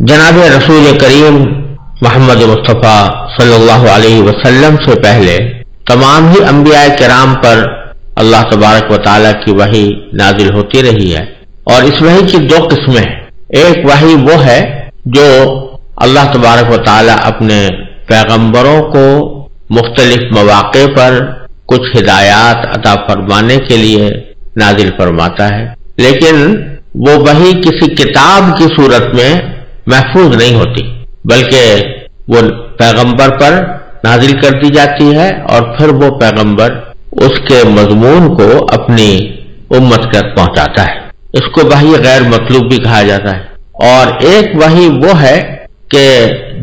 جناب رسول کریم محمد مصطفیٰ صلی اللہ علیہ وسلم سے پہلے تمام ہی انبیاء کرام پر اللہ تبارک و تعالیٰ کی وحی نازل ہوتی رہی ہے، اور اس وحی کی دو قسمیں ہیں۔ ایک وحی وہ ہے جو اللہ تبارک و تعالیٰ اپنے پیغمبروں کو مختلف مواقع پر کچھ ہدایات عطا فرمانے کے لیے نازل فرماتا ہے، لیکن وہ وحی کسی کتاب کی صورت میں محفوظ نہیں ہوتی، بلکہ وہ پیغمبر پر نازل کر دی جاتی ہے اور پھر وہ پیغمبر اس کے مضمون کو اپنی امت تک پہنچاتا ہے۔ اس کو وحی غیر مطلوب بھی کہا جاتا ہے۔ اور ایک وحی وہ ہے کہ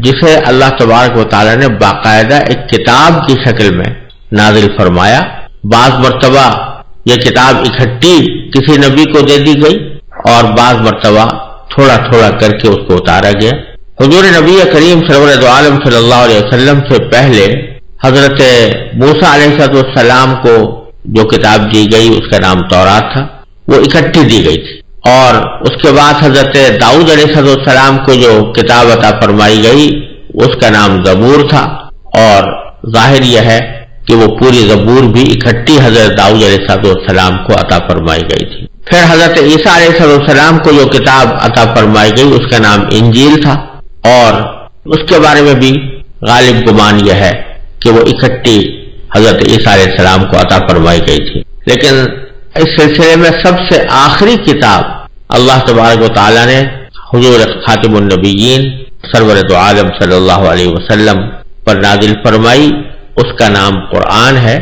جسے اللہ تبارک و تعالیٰ نے باقاعدہ ایک کتاب کی شکل میں نازل فرمایا۔ بعض مرتبہ یہ کتاب اکٹھی کسی نبی کو دے دی گئی اور بعض مرتبہ تھوڑا تھوڑا کر کے اس کو اتارا گیا۔ حضور نبی کریم سرور دو عالم صلی اللہ علیہ وسلم سے پہلے حضرت موسیٰ علیہ السلام کو جو کتاب دی گئی اس کا نام تورات تھا، وہ اکٹھی دی گئی تھی، اور اس کے بعد حضرت داؤد علیہ السلام کو جو کتاب عطا فرمائی گئی اس کا نام زبور تھا، اور ظاہر یہ ہے کہ وہ پوری زبور بھی اکٹھی حضرت داؤد علیہ السلام کو عطا فرمائی گئی تھی۔ پھر حضرت عیسیٰ علیہ السلام کو جو کتاب عطا فرمائی گئی اس کا نام انجیل تھا، اور اس کے بارے میں بھی غالب گمان یہ ہے کہ وہ اکٹھی حضرت عیسیٰ علیہ السلام کو عطا فرمائی گئی تھی۔ لیکن اس سلسلے میں سب سے آخری کتاب اللہ تبارک و تعالیٰ نے حضور خاتم النبیین سرور دو عالم صلی اللہ علیہ وسلم پر نازل فرمائی، اس کا نام قرآن ہے۔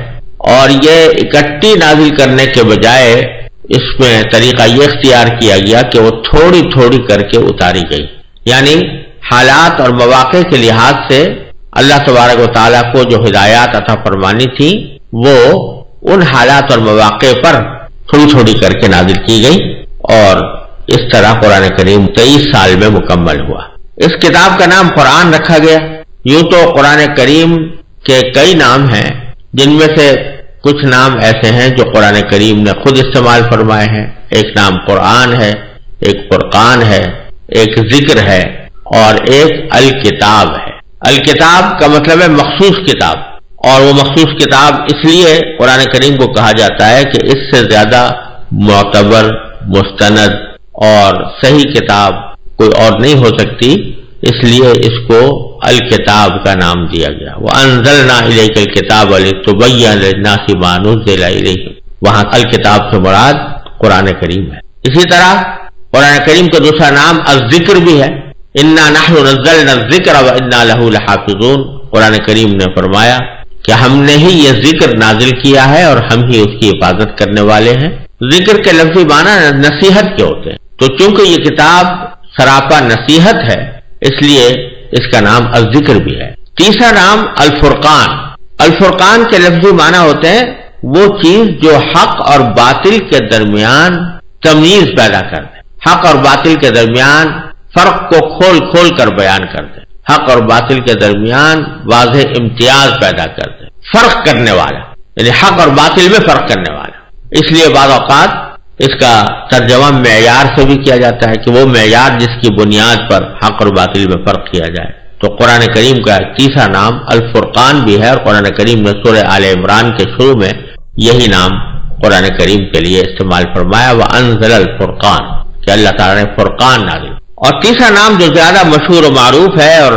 اور یہ اکٹھی نازل کرنے کے بجائے اس میں طریقہ یہ اختیار کیا گیا کہ وہ تھوڑی تھوڑی کر کے اتاری گئی، یعنی حالات اور مواقع کے لحاظ سے اللہ تبارک و تعالیٰ کو جو ہدایات عطا فرمانی تھی وہ ان حالات اور مواقع پر تھوڑی تھوڑی کر کے نازل کی گئی، اور اس طرح قرآن کریم 23 سال میں مکمل ہوا۔ اس کتاب کا نام قرآن رکھا گیا۔ یوں تو قرآن کریم کے کئی نام ہیں، جن میں سے کچھ نام ایسے ہیں جو قرآن کریم نے خود استعمال فرمائے ہیں۔ ایک نام قرآن ہے، ایک فرقان ہے، ایک ذکر ہے، اور ایک الکتاب ہے۔ الکتاب کا مطلب ہے مخصوص کتاب، اور وہ مخصوص کتاب اس لیے قرآن کریم کو کہا جاتا ہے کہ اس سے زیادہ معتبر، مستند اور صحیح کتاب کوئی اور نہیں ہو سکتی، اس لیے اس کو الکتاب کا نام دیا گیا۔ وَأَنزَلْنَا إِلَيْكَ الْكِتَابَ لِتُبَيِّنَ لِلنَّاسِ مَا نُزِّلَ إِلَيْهِمْ، وہاں الکتاب سے مراد قرآن کریم ہے۔ اسی طرح قرآن کریم کا دوسرا نام الذکر بھی ہے۔ اِنَّا نَحْنُ نَزَّلْنَا الذِّكْرَ وَإِنَّا لَهُ لَحَافِظُونَ، قرآن کریم نے فرمایا کہ ہم نے ہی یہ ذکر نازل کیا ہے اور ہم ہی اس کی حفاظت کرنے والے ہیں۔ ذکر کے لفظی معنی نصیحت کے ہوتے ہیں، تو چونکہ یہ کتاب سراپا نصیحت ہے اس لیے اس کا نام الذکر بھی ہے۔ تیسرا نام الفرقان۔ الفرقان کے لفظی معنی ہوتے ہیں وہ چیز جو حق اور باطل کے درمیان تمیز پیدا کر دے، حق اور باطل کے درمیان فرق کو کھول کھول کر بیان کر دے، حق اور باطل کے درمیان واضح امتیاز پیدا کر دے، فرق کرنے والا، یعنی حق اور باطل میں فرق کرنے والا۔ اس لیے بعض اوقات اس کا ترجمہ معیار سے بھی کیا جاتا ہے کہ وہ معیار جس کی بنیاد پر حق اور باطل میں فرق کیا جائے۔ تو قرآن کریم کا تیسرا نام الفرقان بھی ہے، اور قرآن کریم نے سورہ آل عمران کے شروع میں یہی نام قرآن کریم کے لیے استعمال فرمایا، وَأَنزَلَ الْفُرْقَانَ، کہ اللہ تعالیٰ نے فرقان نازل۔ اور تیسرا نام جو زیادہ مشہور و معروف ہے اور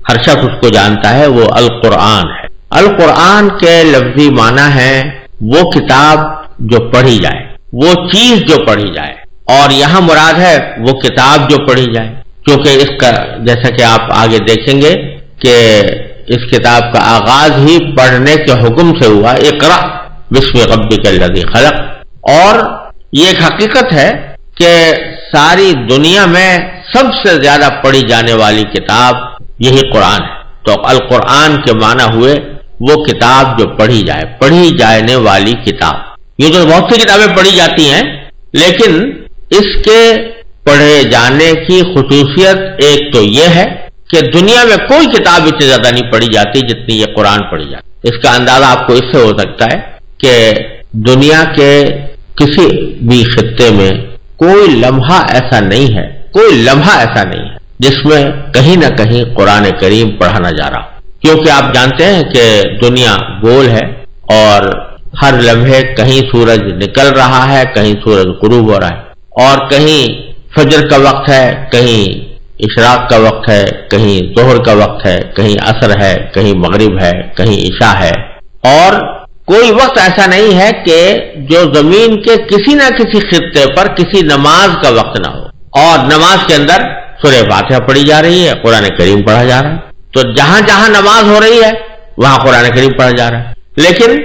ہر شخص اس کو جانتا ہے وہ القرآن ہے۔ القرآن کے لفظی معنی ہے وہ کتاب جو پڑھی جائے، وہ چیز جو پڑھی جائے، اور یہاں مراد ہے وہ کتاب جو پڑھی جائے، کیونکہ اس کا جیسا کہ آپ آگے دیکھیں گے کہ اس کتاب کا آغاز ہی پڑھنے کے حکم سے ہوا، اقرأ بسم ربک الذی خلق۔ اور یہ ایک حقیقت ہے کہ ساری دنیا میں سب سے زیادہ پڑھی جانے والی کتاب یہی قرآن ہے۔ تو القرآن کے معنی ہوئے وہ کتاب جو پڑھی جائے، پڑھی جانے والی کتاب۔ یہ تو بہت سی کتابیں پڑھی جاتی ہیں، لیکن اس کے پڑھے جانے کی خصوصیت ایک تو یہ ہے کہ دنیا میں کوئی کتاب اتنی زیادہ نہیں پڑھی جاتی جتنی یہ قرآن پڑھی جاتی۔ اس کا اندازہ آپ کو اس سے ہو سکتا ہے کہ دنیا کے کسی بھی خطے میں کوئی لمحہ ایسا نہیں ہے جس میں کہیں نہ کہیں قرآن کریم پڑھا نہ جا رہا ہو، کیونکہ آپ جانتے ہیں کہ دنیا گول ہے اور ہر لمحے کہیں سورج نکل رہا ہے، کہیں سورج غروب ہو رہا ہے، اور کہیں فجر کا وقت ہے، کہیں اشراق کا وقت ہے، کہیں ظہر کا وقت ہے، کہیں عصر ہے، کہیں مغرب ہے، کہیں عشاء ہے، اور کوئی وقت ایسا نہیں ہے کہ جو زمین کے کسی نہ کسی خطے پر کسی نماز کا وقت نہ ہو، اور نماز کے اندر سورہ فاتحہ پڑھی جا رہی ہے، قرآن کریم پڑھا جا رہا ہے۔ تو جہاں جہاں نماز ہو رہی ہے وہاں قرآن کریم پڑھا جا رہا ہے، لیکن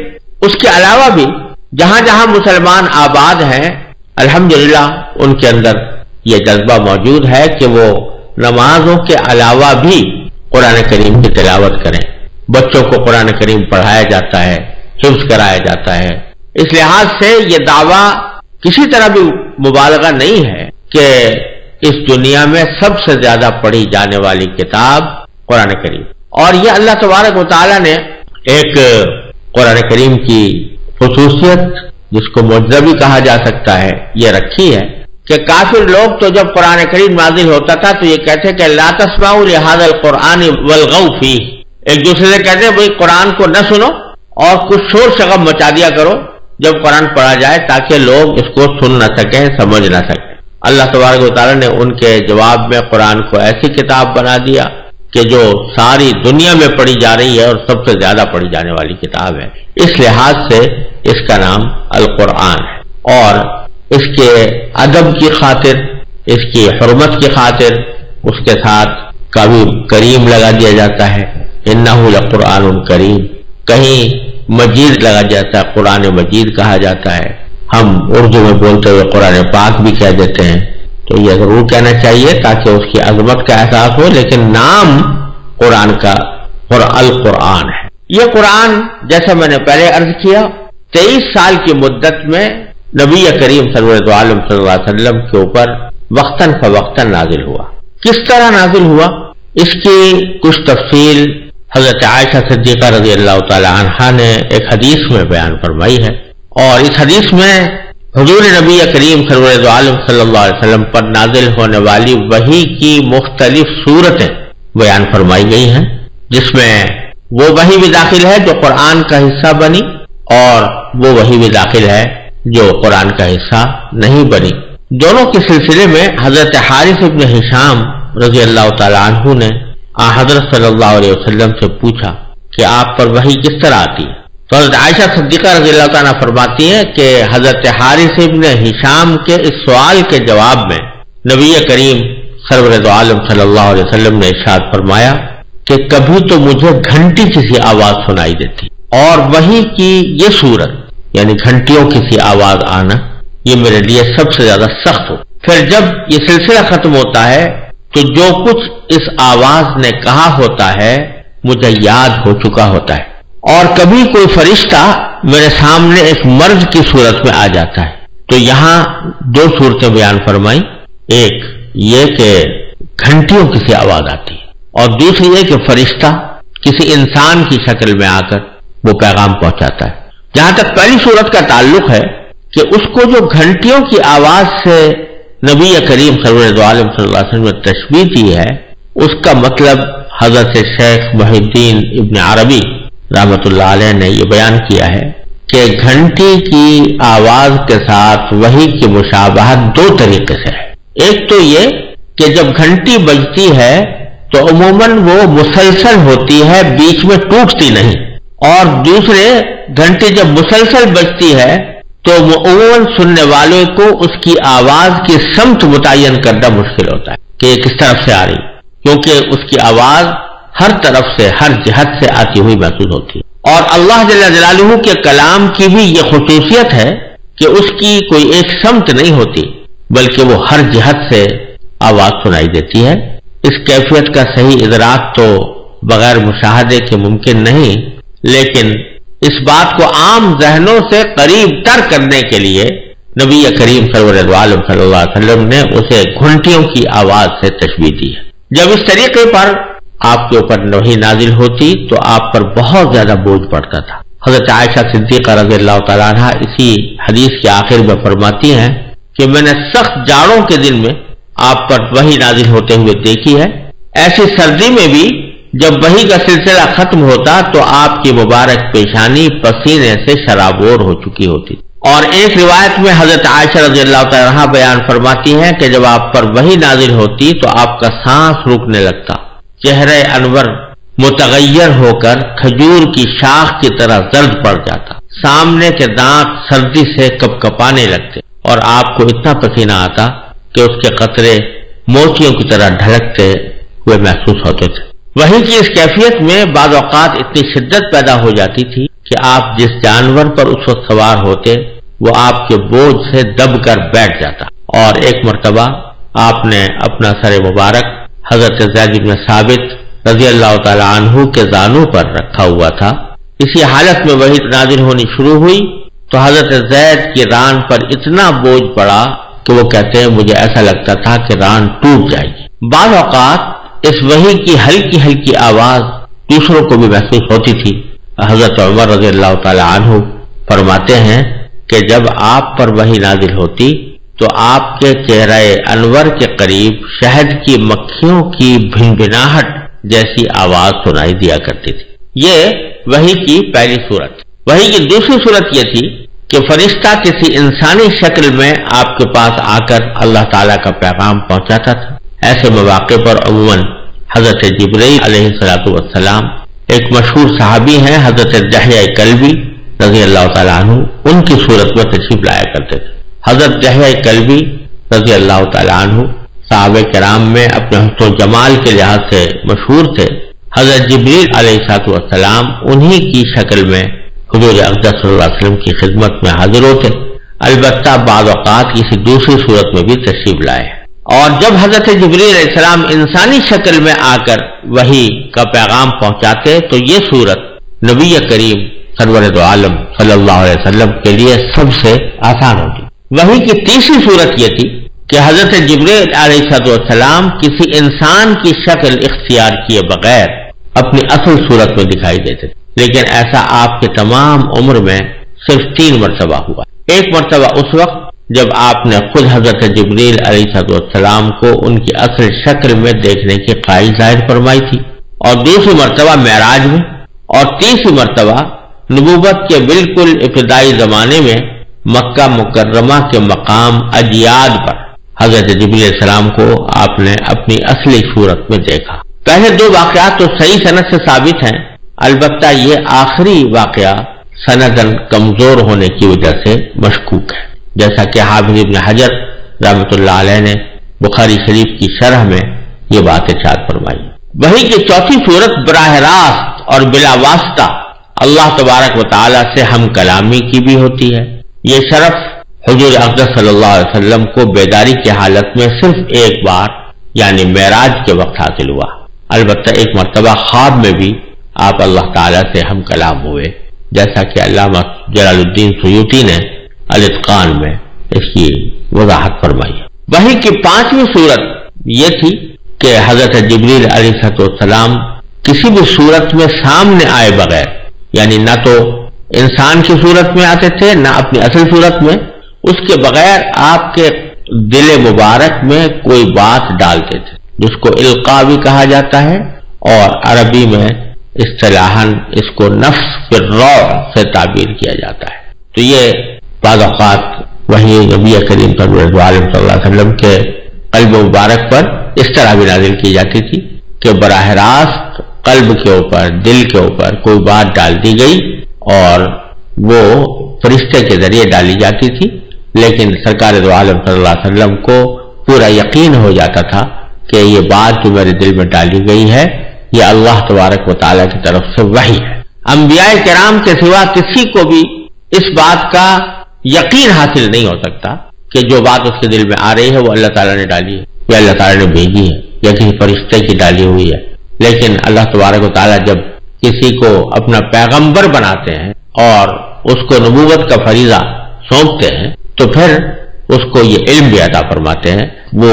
اس کے علاوہ بھی جہاں جہاں مسلمان آباد ہیں الحمدللہ ان کے اندر یہ جذبہ موجود ہے کہ وہ نمازوں کے علاوہ بھی قرآن کریم کی تلاوت کریں، بچوں کو قرآن کریم پڑھایا جاتا ہے، حفظ کرایا جاتا ہے۔ اس لحاظ سے یہ دعویٰ کسی طرح بھی مبالغہ نہیں ہے کہ اس دنیا میں سب سے زیادہ پڑھی جانے والی کتاب قرآن کریم، اور یہ اللہ تبارک و تعالیٰ نے ایک قرآن کریم کی خصوصیت جس کو معجزہ بھی کہا جا سکتا ہے یہ رکھی ہے کہ کافر لوگ تو جب قرآن کریم نازل ہوتا تھا تو یہ کہتے کہ لا تسمعوا لهذا القرآن والغوا فيه، ایک دوسرے سے کہتے ہیں بھئی قرآن کو نہ سنو اور کچھ شور شغب مچا دیا کرو جب قرآن پڑھا جائے تاکہ لوگ اس کو سن نہ سکیں، سمجھ نہ سکیں۔ اللہ تبارک و تعالیٰ نے ان کے جواب میں قرآن کو ایسی کتاب بنا دیا کہ جو ساری دنیا میں پڑھی جا رہی ہے اور سب سے زیادہ پڑھی جانے والی کتاب ہے۔ اس لحاظ سے اس کا نام القرآن ہے، اور اس کے ادب کی خاطر، اس کی حرمت کی خاطر اس کے ساتھ کبھی کریم لگا دیا جاتا ہے، انہ لقرآن کریم، کہیں مجید لگا جاتا ہے، قرآن مجید کہا جاتا ہے۔ ہم اردو میں بولتے ہوئے قرآن پاک بھی کہہ دیتے ہیں، تو یہ ضرور کہنا چاہیے تاکہ اس کی عظمت کا احساس ہو، لیکن نام قرآن کا القرآن ہے۔ یہ قرآن جیسا میں نے پہلے عرض کیا 23 سال کی مدت میں نبی کریم صلی اللہ علیہ وسلم کے اوپر وقتاً فوقتاً نازل ہوا۔ کس طرح نازل ہوا اس کی کچھ تفصیل حضرت عائشہ صدیقہ رضی اللہ تعالی عنہا نے ایک حدیث میں بیان فرمائی ہے، اور اس حدیث میں حضور نبی کریم صلی اللہ علیہ وسلم پر نازل ہونے والی وحی کی مختلف صورتیں بیان فرمائی گئی ہیں، جس میں وہ وحی بھی داخل ہے جو قرآن کا حصہ بنی، اور وہ وحی بھی داخل ہے جو قرآن کا حصہ نہیں بنی۔ دونوں کے سلسلے میں حضرت حارث ابن ہشام رضی اللہ تعالی عنہ نے حضرت صلی اللہ علیہ وسلم سے پوچھا کہ آپ پر وحی کس طرح آتی ہے، تو حضرت عائشہ صدیقہ رضی اللہ تعالیٰ فرماتی ہیں کہ حضرت حارث ابن ہشام کے اس سوال کے جواب میں نبی کریم سرور عالم صلی اللہ علیہ وسلم نے ارشاد فرمایا کہ کبھی تو مجھے گھنٹی کسی آواز سنائی دیتی، اور وحی کی یہ صورت یعنی گھنٹیوں کسی آواز آنا یہ میرے لیے سب سے زیادہ سخت ہو۔ پھر جب یہ سلسلہ ختم ہوتا ہے تو جو کچھ اس آواز نے کہا ہوتا ہے مجھے یاد ہو چکا ہوتا ہے، اور کبھی کوئی فرشتہ میرے سامنے ایک مرد کی صورت میں آ جاتا ہے۔ تو یہاں دو صورتیں بیان فرمائی، ایک یہ کہ گھنٹیوں کسی آواز آتی ہے، اور دوسری یہ کہ فرشتہ کسی انسان کی شکل میں آ کر وہ پیغام پہنچاتا ہے۔ جہاں تک پہلی صورت کا تعلق ہے کہ اس کو جو گھنٹیوں کی آواز سے نبی کریم صلی اللہ علیہ وسلم نے تشبیہ دی ہے، اس کا مطلب حضرت شیخ محی الدین ابن عربی رحمۃ اللہ علیہ نے یہ بیان کیا ہے کہ گھنٹی کی آواز کے ساتھ وحی کی مشابہت دو طریقے سے ہے۔ ایک تو یہ کہ جب گھنٹی بجتی ہے تو عموماً وہ مسلسل ہوتی ہے، بیچ میں ٹوٹتی نہیں، اور دوسرے گھنٹی جب مسلسل بجتی ہے تو عموماً سننے والے کو اس کی آواز کی سمت متعین کرنا مشکل ہوتا ہے کہ یہ کس طرف سے آ رہی، کیونکہ اس کی آواز ہر طرف سے ہر جہت سے آتی ہوئی محسوس ہوتی ہے۔ اور اللہ جل جلالہ کے کلام کی بھی یہ خصوصیت ہے کہ اس کی کوئی ایک سمت نہیں ہوتی بلکہ وہ ہر جہت سے آواز سنائی دیتی ہے۔ اس کیفیت کا صحیح ادراک تو بغیر مشاہدے کے ممکن نہیں، لیکن اس بات کو عام ذہنوں سے قریب تر کرنے کے لیے نبی کریم صلی اللہ علیہ وسلم نے اسے گھنٹیوں کی آواز سے تشبیہ دی ہے۔ جب اس طریقے پر آپ کے اوپر وحی نازل ہوتی تو آپ پر بہت زیادہ بوجھ پڑتا تھا۔ حضرت عائشہ صدیقہ رضی اللہ تعالیٰ عنہ اسی حدیث کے آخر میں فرماتی ہیں کہ میں نے سخت جاڑوں کے دن میں آپ پر وحی نازل ہوتے ہوئے دیکھی ہے۔ ایسی سردی میں بھی جب وحی کا سلسلہ ختم ہوتا تو آپ کی مبارک پیشانی پسینے سے شرابور ہو چکی ہوتی۔ اور ایک روایت میں حضرت عائشہ رضی اللہ تعالی عنہا بیان فرماتی ہیں کہ جب آپ پر وحی نازل ہوتی تو آپ کا سانس رکنے لگتا، چہرہ انور متغیر ہو کر کھجور کی شاخ کی طرح زرد پڑ جاتا، سامنے کے دانت سردی سے کپکپانے لگتے اور آپ کو اتنا پسینہ آتا کہ اس کے قطرے موتیوں کی طرح ڈھلکتے ہوئے محسوس ہوتے تھے۔ وحی کی اس کیفیت میں بعض اوقات اتنی شدت پیدا ہو جاتی تھی کہ آپ جس جانور پر اس وقت سوار ہوتے وہ آپ کے بوجھ سے دب کر بیٹھ جاتا۔ اور ایک مرتبہ آپ نے اپنا سر مبارک حضرت زید بن ثابت رضی اللہ تعالی عنہ کے زانوں پر رکھا ہوا تھا۔ اسی حالت میں وحی نازل ہونی شروع ہوئی تو حضرت زید کی ران پر اتنا بوجھ پڑا کہ وہ کہتے ہیں مجھے ایسا لگتا تھا کہ ران ٹوٹ جائے گی۔ بعض اوقات اس وحی کی ہلکی ہلکی آواز دوسروں کو بھی محسوس ہوتی تھی۔ حضرت عمر رضی اللہ تعالی عنہ فرماتے ہیں کہ جب آپ پر وحی نازل ہوتی تو آپ کے چہرہ انور کے قریب شہد کی مکھیوں کی بھنبھناہٹ جیسی آواز سنائی دیا کرتی تھی۔ یہ وحی کی پہلی صورت۔ وحی کی دوسری صورت یہ تھی کہ فرشتہ کسی انسانی شکل میں آپ کے پاس آ کر اللہ تعالیٰ کا پیغام پہنچاتا تھا۔ ایسے مواقع پر عموماً حضرت جبرائیل علیہ السلام، ایک مشہور صحابی ہیں حضرت دحیہ کلبی رضی اللہ تعالیٰ عنہ، ان کی صورت میں تشریف لایا کرتے تھے۔ حضرت دحیہ کلبی رضی اللہ تعالیٰ عنہ صحابہ کرام میں اپنے حسن و جمال کے لحاظ سے مشہور تھے۔ حضرت جبریل علیہ السلام انہی کی شکل میں حضور اقدس صلی اللہ علیہ وسلم کی خدمت میں حاضر ہوتے، البتہ بعض اوقات کسی دوسری صورت میں بھی تشریف لائے۔ اور جب حضرت جبریل علیہ السلام انسانی شکل میں آ کر وحی کا پیغام پہنچاتے تو یہ صورت نبی کریم سرور دو عالم صلی اللہ علیہ وسلم کے لیے سب سے آسان ہوتی۔ وحی کی تیسری صورت یہ تھی کہ حضرت جبریل علیہ السلام کسی انسان کی شکل اختیار کیے بغیر اپنی اصل صورت میں دکھائی دیتے تھے، لیکن ایسا آپ کے تمام عمر میں صرف 3 مرتبہ ہوا۔ ایک مرتبہ اس وقت جب آپ نے خود حضرت جبریل علیہ السلام کو ان کی اصل شکل میں دیکھنے کی خواہش ظاہر فرمائی تھی، اور دوسری مرتبہ معراج میں، اور تیسری مرتبہ نبوت کے بالکل ابتدائی زمانے میں مکہ مکرمہ کے مقام اجیاد پر حضرت جبریل علیہ السلام کو آپ نے اپنی اصلی صورت میں دیکھا۔ پہلے 2 واقعات تو صحیح سند سے ثابت ہیں، البتہ یہ آخری واقعہ سنداً کمزور ہونے کی وجہ سے مشکوک ہے، جیسا کہ حافظ ابن حجر رحمۃ اللہ علیہ نے بخاری شریف کی شرح میں یہ بات ارشاد فرمائی۔ وحی کی چوتھی صورت براہ راست اور بلا واسطہ اللہ تبارک و تعالی سے ہم کلامی کی بھی ہوتی ہے۔ یہ شرف حضور اقدس صلی اللہ علیہ وسلم کو بیداری کی حالت میں صرف ایک بار یعنی معراج کے وقت حاصل ہوا، البتہ ایک مرتبہ خواب میں بھی آپ اللہ تعالی سے ہم کلام ہوئے، جیسا کہ علامہ جلال الدین سیوطی نے الاتقان میں اس کی وضاحت فرمائی۔ وحی کی 5ویں صورت یہ تھی کہ حضرت جبریل علیہ السلام کسی بھی صورت میں سامنے آئے بغیر، یعنی نہ تو انسان کی صورت میں آتے تھے نہ اپنی اصل صورت میں، اس کے بغیر آپ کے دل مبارک میں کوئی بات ڈالتے تھے، جس کو القاء بھی کہا جاتا ہے، اور عربی میں اصطلاحاً اس کو نفس بالروح سے تعبیر کیا جاتا ہے۔ تو یہ بعض اوقات وحی نبی کریم صلی اللہ علیہ وسلم کے قلب مبارک پر اس طرح بھی نازل کی جاتی تھی کہ براہ راست قلب کے اوپر، دل کے اوپر کوئی بات ڈال دی گئی اور وہ فرشتے کے ذریعے ڈالی جاتی تھی، لیکن سرکار دو عالم صلی اللہ علیہ وسلم کو پورا یقین ہو جاتا تھا کہ یہ بات جو میرے دل میں ڈالی گئی ہے یہ اللہ تبارک و تعالیٰ کی طرف سے وحی ہے۔ انبیاء کرام کے سوا کسی کو بھی اس بات کا یقین حاصل نہیں ہو سکتا کہ جو بات اس کے دل میں آ رہی ہے وہ اللہ تعالیٰ نے ڈالی ہے یا اللہ تعالیٰ نے بھیجی ہے یا کسی فرشتے کی ڈالی ہوئی ہے، لیکن اللہ تبارک و تعالیٰ جب کسی کو اپنا پیغمبر بناتے ہیں اور اس کو نبوت کا فریضہ سونپتے ہیں تو پھر اس کو یہ علم بھی عطا فرماتے ہیں، وہ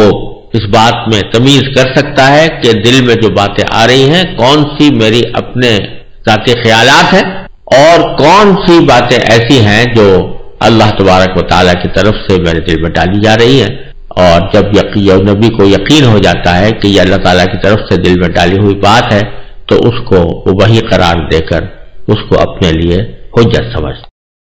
اس بات میں تمیز کر سکتا ہے کہ دل میں جو باتیں آ رہی ہیں کون سی میری اپنے ذاتی خیالات ہیں اور کون سی باتیں ایسی ہیں جو اللہ تبارک و تعالیٰ کی طرف سے میرے دل میں ڈالی جا رہی ہیں، اور جب نبی کو یقین ہو جاتا ہے کہ یہ اللہ تعالیٰ کی طرف سے دل میں ڈالی ہوئی بات ہے تو اس کو وہ وحی قرار دے کر اس کو اپنے لیے حجت سمجھتا ہے۔